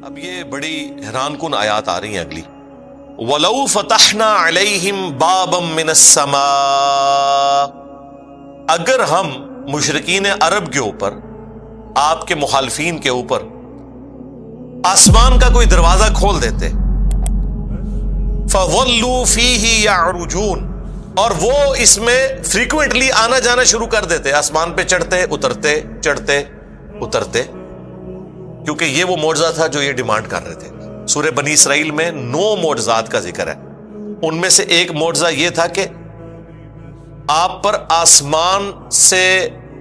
اب یہ بڑی حیران کن آیات آ رہی ہیں اگلی. وَلَوْ فَتَحْنَا عَلَيْهِمْ بَابًا مِّنَ السَّمَاءِ، اگر ہم مشرکین عرب کے اوپر، آپ کے مخالفین کے اوپر آسمان کا کوئی دروازہ کھول دیتے، فَظَلُّوا فِيهِ يَعْرُجُونَ، اور وہ اس میں فریکوینٹلی آنا جانا شروع کر دیتے، آسمان پہ چڑھتے اترتے چڑھتے اترتے، کیونکہ یہ وہ معجزہ تھا جو یہ ڈیمانڈ کر رہے تھے. سورہ بنی اسرائیل میں 9 معجزات کا ذکر ہے. ان میں سے ایک معجزہ یہ تھا کہ آپ پر آسمان سے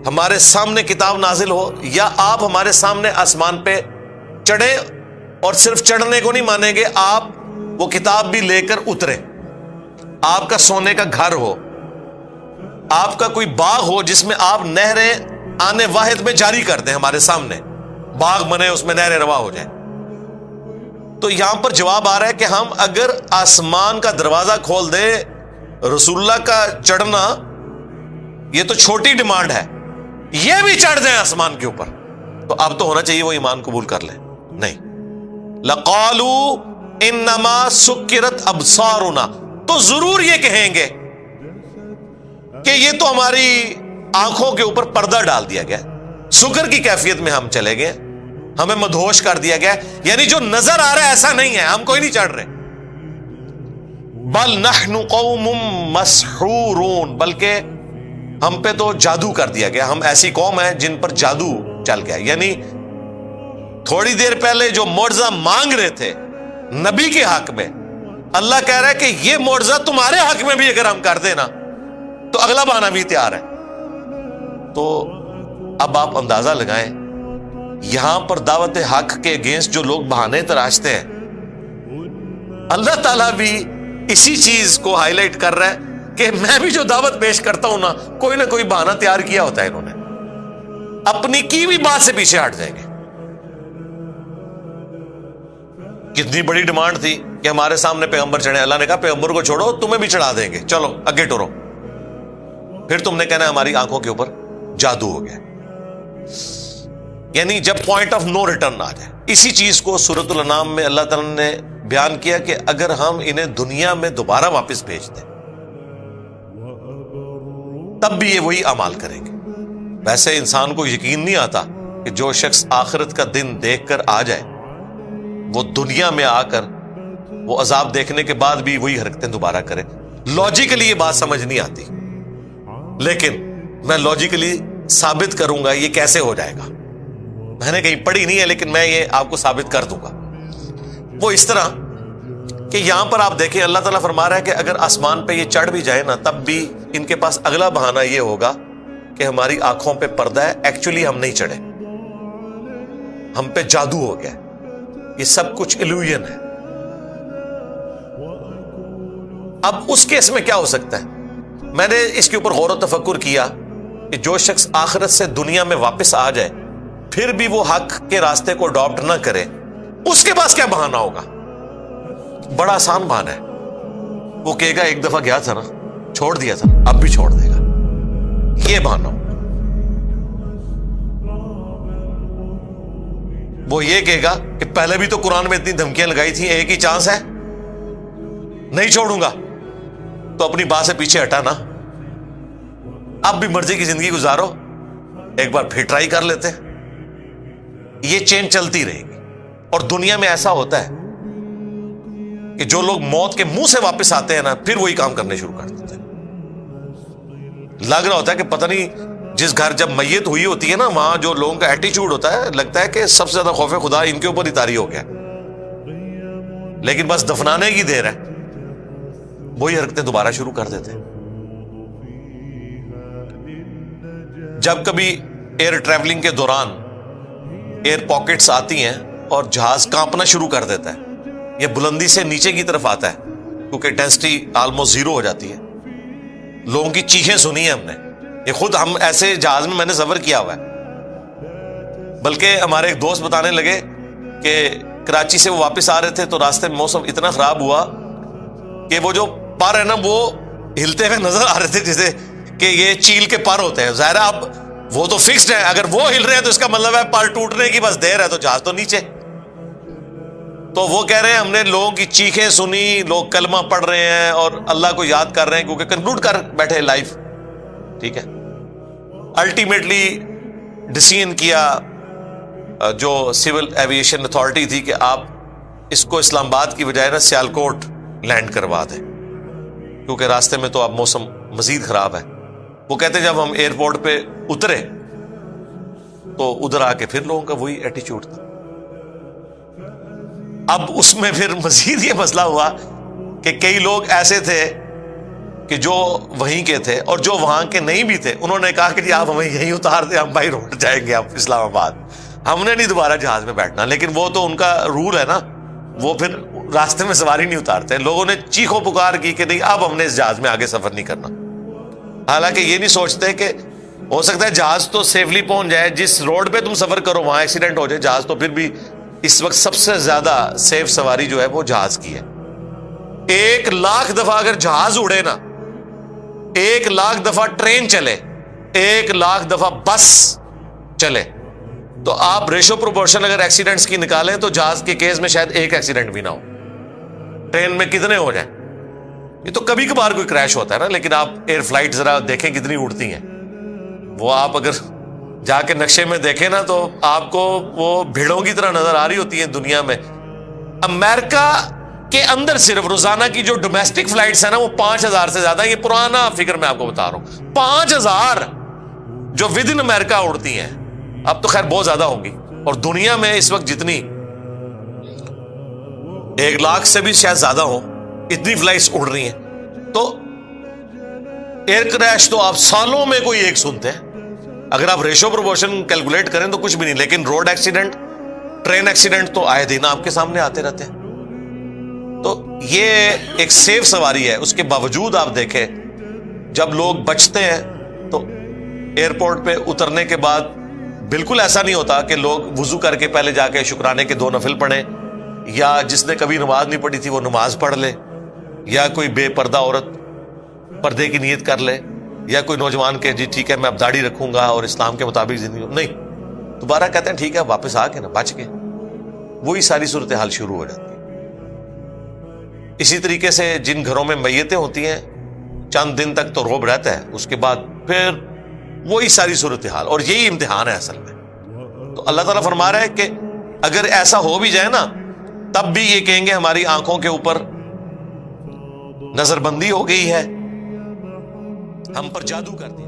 ہمارے سامنے کتاب نازل ہو، یا آپ ہمارے سامنے آسمان پہ چڑھے، اور صرف چڑھنے کو نہیں مانیں گے، آپ وہ کتاب بھی لے کر اترے. آپ کا سونے کا گھر ہو، آپ کا کوئی باغ ہو جس میں آپ نہریں آنے واحد میں جاری کر دیں، ہمارے سامنے باغ بنے، اس میں نہریں روا ہو جائیں. تو یہاں پر جواب آ رہا ہے کہ ہم اگر آسمان کا دروازہ کھول دیں، رسول اللہ کا چڑھنا یہ تو چھوٹی ڈیمانڈ ہے، یہ بھی چڑھ دیں آسمان کے اوپر، تو اب تو ہونا چاہیے وہ ایمان قبول کر لیں. نہیں، لَقَالُوا إِنَّمَا سُكِّرَتْ أَبْصَارُنَا، تو ضرور یہ کہیں گے کہ یہ تو ہماری آنکھوں کے اوپر پردہ ڈال دیا گیا، سکر کی کیفیت میں ہم چلے گئے، ہمیں مدہوش کر دیا گیا، یعنی جو نظر آ رہا ہے ایسا نہیں ہے، ہم کوئی نہیں چڑھ رہے. بل نحن قوم مسحورون، بلکہ ہم پہ تو جادو کر دیا گیا، ہم ایسی قوم ہیں جن پر جادو چل گیا. یعنی تھوڑی دیر پہلے جو معجزہ مانگ رہے تھے نبی کے حق میں، اللہ کہہ رہا ہے کہ یہ معجزہ تمہارے حق میں بھی اگر ہم کر دیں نا تو اگلا بہانہ بھی تیار ہے. تو اب آپ اندازہ لگائیں، یہاں پر دعوت حق کے اگینسٹ جو لوگ بہانے تراشتے ہیں، اللہ تعالیٰ بھی اسی چیز کو ہائی لائٹ کر رہا ہے کہ میں بھی جو دعوت پیش کرتا ہوں نا، کوئی نہ کوئی بہانہ تیار کیا ہوتا ہے انہوں نے، اپنی کی بھی بات سے پیچھے ہٹ جائیں گے. کتنی بڑی ڈیمانڈ تھی کہ ہمارے سامنے پیغمبر چڑھے، اللہ نے کہا پیغمبر کو چھوڑو، تمہیں بھی چڑھا دیں گے، چلو آگے ٹورو. پھر تم نے کہنا ہماری آنکھوں کے اوپر جادو ہو گیا. یعنی جب پوائنٹ آف نو ریٹرن آ جائے. اسی چیز کو سورۃ الانعام میں اللہ تعالیٰ نے بیان کیا کہ اگر ہم انہیں دنیا میں دوبارہ واپس بھیج دیں تب بھی یہ وہی اعمال کریں گے. ویسے انسان کو یقین نہیں آتا کہ جو شخص آخرت کا دن دیکھ کر آ جائے وہ دنیا میں آ کر وہ عذاب دیکھنے کے بعد بھی وہی حرکتیں دوبارہ کرے. لاجیکلی یہ بات سمجھ نہیں آتی، لیکن میں لاجیکلی ثابت کروں گا یہ کیسے ہو جائے گا. میں نے کہیں پڑھی نہیں ہے لیکن میں یہ آپ کو ثابت کر دوں گا. وہ اس طرح کہ یہاں پر آپ دیکھیں اللہ تعالیٰ فرما رہا ہے کہ اگر آسمان پہ یہ چڑھ بھی جائے نا تب بھی ان کے پاس اگلا بہانہ یہ ہوگا کہ ہماری آنکھوں پہ پردہ ہے، ایکچولی ہم نہیں چڑھے، ہم پہ جادو ہو گیا، یہ سب کچھ ایلوژن ہے. اب اس کیس میں کیا ہو سکتا ہے؟ میں نے اس کے اوپر غور و تفکر کیا کہ جو شخص آخرت سے دنیا میں واپس آ جائے پھر بھی وہ حق کے راستے کو اڈاپٹ نہ کرے، اس کے پاس کیا بہانہ ہوگا؟ بڑا آسان بہانہ ہے. وہ کہے گا ایک دفعہ گیا تھا نا، چھوڑ دیا تھا، اب بھی چھوڑ دے گا، یہ بہانہ ہوگا. وہ یہ کہے گا کہ پہلے بھی تو قرآن میں اتنی دھمکیاں لگائی تھیں، ایک ہی چانس ہے، نہیں چھوڑوں گا. تو اپنی بات سے پیچھے ہٹا نا، اب بھی مرضی کی زندگی گزارو، ایک بار پھر ٹرائی کر لیتے. یہ چین چلتی رہے گی. اور دنیا میں ایسا ہوتا ہے کہ جو لوگ موت کے منہ سے واپس آتے ہیں نا پھر وہی کام کرنے شروع کر دیتے ہیں. لگ رہا ہوتا ہے کہ پتہ نہیں جس گھر جب میت ہوئی ہوتی ہے نا وہاں جو لوگوں کا ایٹیچیوڈ ہوتا ہے، لگتا ہے کہ سب سے زیادہ خوف خدا ان کے اوپر ہی طاری ہو گیا، لیکن بس دفنانے کی دیر ہے وہی حرکتیں دوبارہ شروع کر دیتے ہیں. جب کبھی ایئر ٹریولنگ کے دوران ایئر پاکٹس آتی ہیں اور جہاز کانپنا شروع کر دیتا ہے، یہ بلندی سے نیچے کی طرف آتا ہے کیونکہ ڈینسٹی آلموسٹ زیرو ہو جاتی ہے. لوگوں کی چیخیں سنی ہیں ہم نے، یہ خود ہم ایسے جہاز میں نے سفر کیا ہوا ہے. بلکہ ہمارے ایک دوست بتانے لگے کہ کراچی سے وہ واپس آ رہے تھے تو راستے میں موسم اتنا خراب ہوا کہ وہ جو پر ہے نا وہ ہلتے ہوئے نظر آ رہے تھے جیسے کہ یہ چیل کے پر ہوتے ہیں. ظاہر اب وہ تو فکسڈ ہے، اگر وہ ہل رہے ہیں تو اس کا مطلب ہے پر ٹوٹنے کی بس دیر ہے، تو جہاز تو نیچے. تو وہ کہہ رہے ہیں ہم نے لوگوں کی چیخیں سنی، لوگ کلمہ پڑھ رہے ہیں اور اللہ کو یاد کر رہے ہیں کیونکہ کنکلوڈ کر بیٹھے لائف، ٹھیک ہے. الٹیمیٹلی ڈیسیژن کیا جو سول ایویشن اتھارٹی تھی کہ آپ اس کو اسلام آباد کی بجائے نا سیالکوٹ لینڈ کروا دیں، کیونکہ راستے میں تو اب موسم مزید خراب ہے. وہ کہتے ہیں جب ہم ایئرپورٹ پہ اترے تو ادھر آ کے پھر لوگوں کا وہی ایٹیچیوڈ تھا. اب اس میں پھر مزید یہ مسئلہ ہوا کہ کئی لوگ ایسے تھے کہ جو وہیں کے تھے اور جو وہاں کے نہیں بھی تھے، انہوں نے کہا کہ جی آپ ہمیں یہیں اتار دیں، ہم بائی روڈ جائیں گے اب اسلام آباد، ہم نے نہیں دوبارہ جہاز میں بیٹھنا. لیکن وہ تو ان کا رول ہے نا، وہ پھر راستے میں سواری نہیں اتارتے. لوگوں نے چیخو پکار کی کہ نہیں اب ہم نے اس جہاز میں آگے سفر نہیں کرنا. حالانکہ یہ نہیں سوچتے کہ ہو سکتا ہے جہاز تو سیفلی پہنچ جائے، جس روڈ پہ تم سفر کرو وہاں ایکسیڈنٹ ہو جائے. جہاز تو پھر بھی اس وقت سب سے زیادہ سیف سواری جو ہے وہ جہاز کی ہے. 1,00,000 دفعہ اگر جہاز اڑے نا، 1,00,000 دفعہ ٹرین چلے، 1,00,000 دفعہ بس چلے، تو آپ ریشو پروپورشن اگر ایکسیڈنٹس کی نکالیں تو جہاز کے کیس میں شاید ایک ایکسیڈنٹ بھی نہ ہو. ٹرین میں کتنے ہو جائیں؟ یہ تو کبھی کبھار کوئی کریش ہوتا ہے نا، لیکن آپ ایئر فلائٹ ذرا دیکھیں کتنی اڑتی ہیں. وہ آپ اگر جا کے نقشے میں دیکھیں نا تو آپ کو وہ بھیڑوں کی طرح نظر آ رہی ہوتی ہیں دنیا میں. امریکہ کے اندر صرف روزانہ کی جو ڈومیسٹک فلائٹس ہیں نا وہ 5,000 سے زیادہ. یہ پرانا فگر میں آپ کو بتا رہا ہوں، 5,000 جو ود ان امریکہ اڑتی ہیں. اب تو خیر بہت زیادہ ہوں گی، اور دنیا میں اس وقت جتنی 1,00,000 سے بھی شاید زیادہ ہوں، اتنی فلائٹس اڑ رہی ہیں. تو ایئر کریش تو آپ سالوں میں کوئی ایک سنتے ہیں. اگر آپ ریشو پروپورشن کیلکولیٹ کریں تو کچھ بھی نہیں. لیکن روڈ ایکسیڈنٹ، ٹرین ایکسیڈنٹ تو آئے دن آپ کے سامنے آتے رہتے ہیں. تو یہ ایک سیف سواری ہے. اس کے باوجود آپ دیکھیں جب لوگ بچتے ہیں تو ایئرپورٹ پہ اترنے کے بعد بالکل ایسا نہیں ہوتا کہ لوگ وضو کر کے پہلے جا کے شکرانے کے 2 نفل پڑھیں، یا جس نے کبھی نماز نہیں پڑھی تھی وہ نماز پڑھ لے، یا کوئی بے پردہ عورت پردے کی نیت کر لے، یا کوئی نوجوان کہ جی ٹھیک ہے میں اب داڑھی رکھوں گا اور اسلام کے مطابق زندگی. نہیں، دوبارہ کہتے ہیں ٹھیک ہے واپس آ کے نا بچ کے، وہی ساری صورتحال شروع ہو جاتی ہے. اسی طریقے سے جن گھروں میں میتیں ہوتی ہیں چند دن تک تو روب رہتا ہے، اس کے بعد پھر وہی ساری صورتحال، اور یہی امتحان ہے اصل میں. تو اللہ تعالیٰ فرما رہا ہے کہ اگر ایسا ہو بھی جائے نا تب بھی یہ کہیں گے ہماری آنکھوں کے اوپر نظر بندی ہو گئی ہے، ہم پر جادو کر دیا.